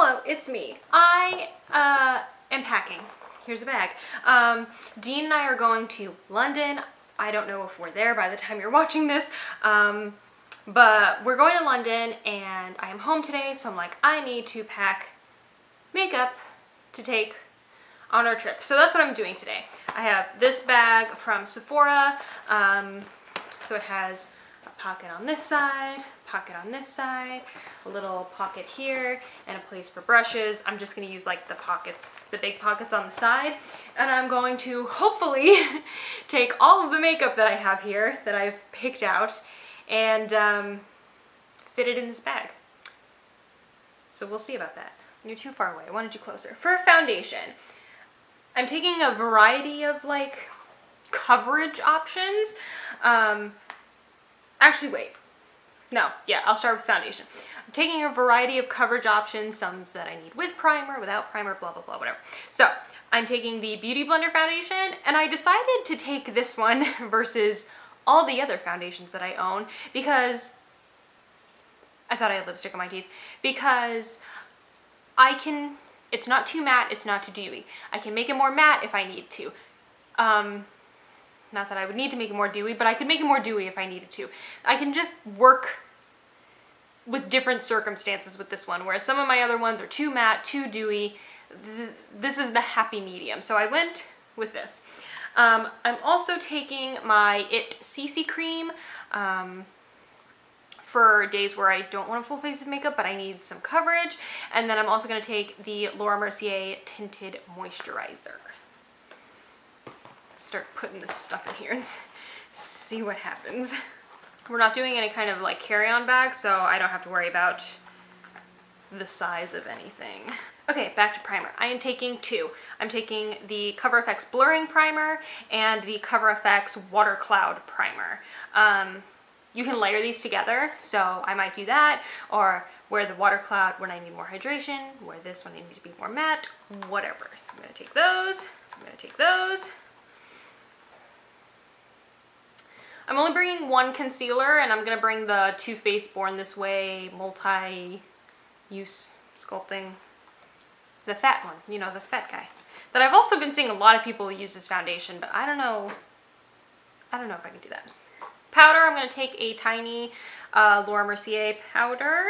Hello, it's me. I am packing. Here's a bag. Dean and I are going to London. I don't know if we're there by the time you're watching this, but we're going to London and I am home today, so I'm like, I need to pack makeup to take on our trip. So that's what I'm doing today. I have this bag from Sephora. So it has a pocket on this side, pocket on this side, a little pocket here, and a place for brushes. I'm just gonna use like the pockets, the big pockets on the side, and I'm going to hopefully take all of the makeup that I have here that I've picked out and fit it in this bag. So we'll see about that. You're too far away. I wanted you closer. For foundation, I'm taking a variety of like coverage options. Actually, wait. No, yeah, I'll start with foundation. I'm taking a variety of coverage options, some that I need with primer, without primer, blah, blah, blah, whatever. So I'm taking the BeautyBlender foundation, and I decided to take this one versus all the other foundations that I own because I thought I had lipstick on my teeth, because it's not too matte, it's not too dewy. I can make it more matte if I need to. Not that I would need to make it more dewy, but I could make it more dewy if I needed to. I can just work with different circumstances with this one, whereas some of my other ones are too matte, too dewy. This is the happy medium, so I went with this. I'm also taking my It CC cream for days where I don't want a full face of makeup, but I need some coverage. And then I'm also going to take the Mercier Tinted Moisturizer. Start putting this stuff in here and see what happens. We're not doing any kind of like carry-on bag, so I don't have to worry about the size of anything. Okay, back to primer. I am taking two. I'm taking the Cover FX Blurring Primer and the Cover FX Water Cloud Primer. You can layer these together, so I might do that, or wear the Water Cloud when I need more hydration, wear this when I need to be more matte, whatever. So I'm gonna take those, I'm only bringing one concealer, and I'm gonna bring the Too Faced Born This Way multi-use sculpting, the fat one, you know, the fat guy. That I've also been seeing a lot of people use this foundation, but I don't know if I can do that. Powder, I'm gonna take a tiny Laura Mercier powder.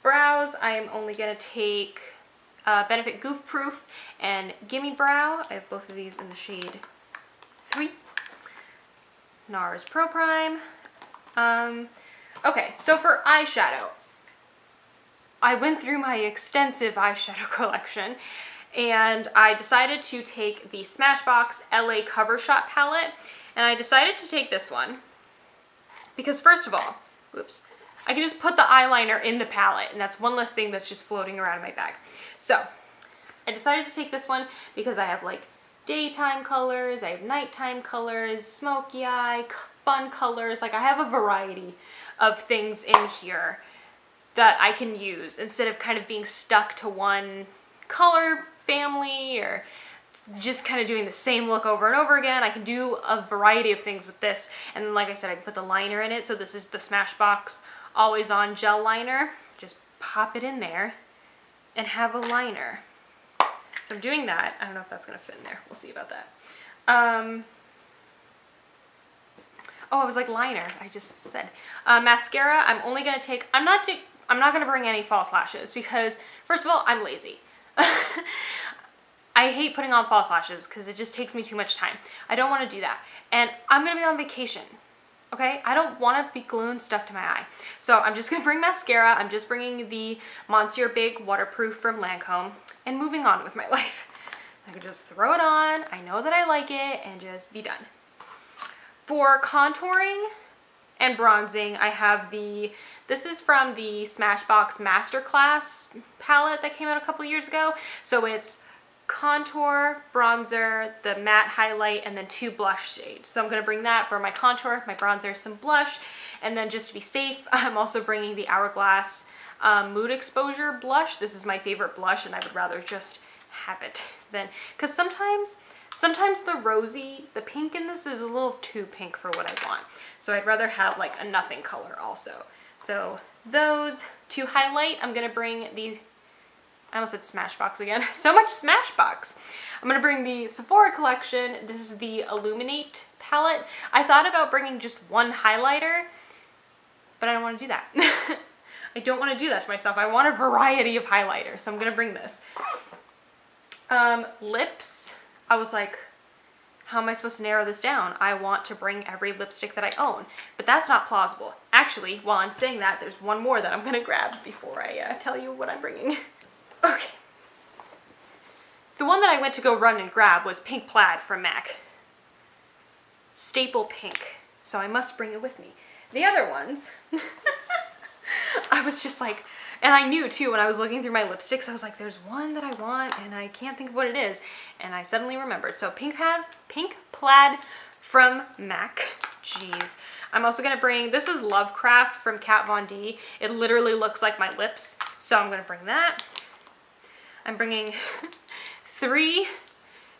Brows, I am only gonna take Benefit Goof Proof and Gimme Brow. I have both of these in the shade 3. NARS Pro Prime. Okay, so for eyeshadow, I went through my extensive eyeshadow collection and I decided to take the Smashbox LA Cover Shot palette, and I decided to take this one because first of all, whoops, I can just put the eyeliner in the palette and that's one less thing that's just floating around in my bag. So I decided to take this one because I have like daytime colors, I have nighttime colors, smoky eye, fun colors. Like I have a variety of things in here that I can use instead of kind of being stuck to one color family or just kind of doing the same look over and over again. I can do a variety of things with this. And then, like I said, I can put the liner in it. So this is the Smashbox Always On Gel Liner. Just pop it in there and have a liner. So I'm doing that. I don't know if that's going to fit in there. We'll see about that. Oh, I was like liner. I just said. Mascara, I'm only going to take... I'm not going to bring any false lashes because, first of all, I'm lazy. I hate putting on false lashes because it just takes me too much time. I don't want to do that. And I'm going to be on vacation. Okay? I don't want to be gluing stuff to my eye. So I'm just going to bring mascara. I'm just bringing the Monsieur Big Waterproof from Lancome and moving on with my life. I can just throw it on. I know that I like it and just be done. For contouring and bronzing, I have this is from the Smashbox MasterClass palette that came out a couple years ago. So it's contour, bronzer, the matte highlight, and then 2 blush shades. So I'm going to bring that for my contour, my bronzer, some blush, and then just to be safe, I'm also bringing the Hourglass Mood Exposure blush. This is my favorite blush, and I would rather just have it than, because sometimes the pink in this is a little too pink for what I want. So I'd rather have like a nothing color also. So those to highlight, I'm going to bring these I almost said Smashbox again. So much Smashbox. I'm gonna bring the Sephora collection. This is the Illuminate palette. I thought about bringing just one highlighter, but I don't want to do that. I don't want to do that to myself. I want a variety of highlighters, so I'm gonna bring this. Lips. I was like, how am I supposed to narrow this down? I want to bring every lipstick that I own, but that's not plausible. Actually, while I'm saying that, there's one more that I'm gonna grab before I tell you what I'm bringing. Okay. The one that I went to go run and grab was Pink Plaid from MAC. Staple pink. So I must bring it with me. The other ones, I was just like, and I knew too when I was looking through my lipsticks, I was like, there's one that I want and I can't think of what it is. And I suddenly remembered. So Pink Plaid from MAC. Jeez. I'm also gonna bring, this is Lovecraft from Kat Von D. It literally looks like my lips. So I'm gonna bring that. I'm bringing 3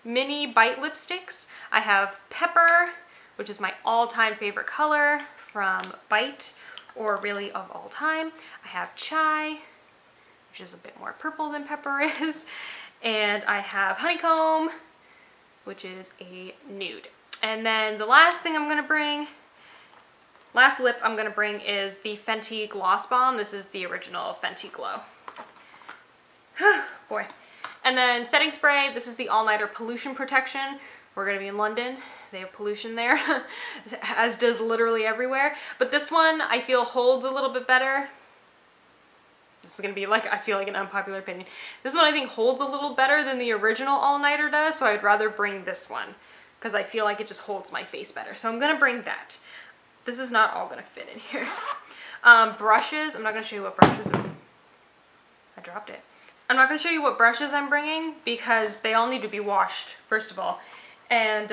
mini bite lipsticks. I have Pepper, which is my all-time favorite color from Bite, or really of all time. I have Chai, which is a bit more purple than Pepper is. And I have Honeycomb, which is a nude. And then the last thing I'm gonna bring, last lip I'm gonna bring is the Fenty Gloss Bomb. This is the original Fenty Glow. Boy. And then setting spray, this is the All Nighter Pollution Protection. We're gonna be in London. They have pollution there, as does literally everywhere. But this one I feel holds a little bit better. This is gonna be like, I feel like an unpopular opinion. This one I think holds a little better than the original All Nighter does, so I'd rather bring this one because I feel like it just holds my face better. So I'm gonna bring that. This is not all gonna fit in here. Brushes, I'm not gonna show you what brushes, I dropped it. I'm not going to show you what brushes I'm bringing because they all need to be washed, first of all. And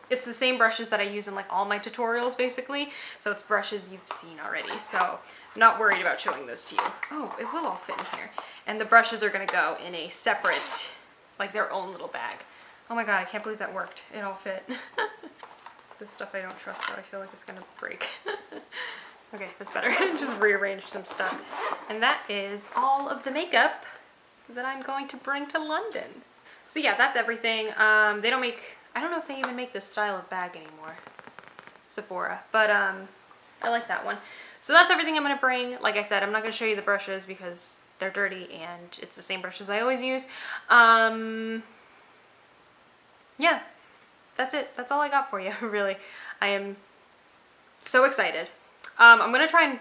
it's the same brushes that I use in like all my tutorials, basically. So it's brushes you've seen already. So I'm not worried about showing those to you. Oh, it will all fit in here. And the brushes are going to go in a separate, like their own little bag. Oh my god, I can't believe that worked. It all fit. This stuff I don't trust though. I feel like it's going to break. Okay, that's better. Just rearrange some stuff. And that is all of the makeup that I'm going to bring to London. So yeah, that's everything. They don't make, I don't know if they even make this style of bag anymore. Sephora. But I like that one. So that's everything I'm going to bring. Like I said, I'm not going to show you the brushes because they're dirty and it's the same brushes I always use. Yeah, that's it. That's all I got for you, really. I am so excited. I'm gonna try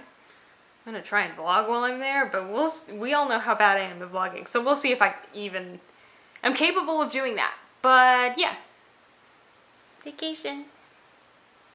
and vlog while I'm there, but we all know how bad I am at vlogging, so we'll see if I even am capable of doing that. But yeah, vacation.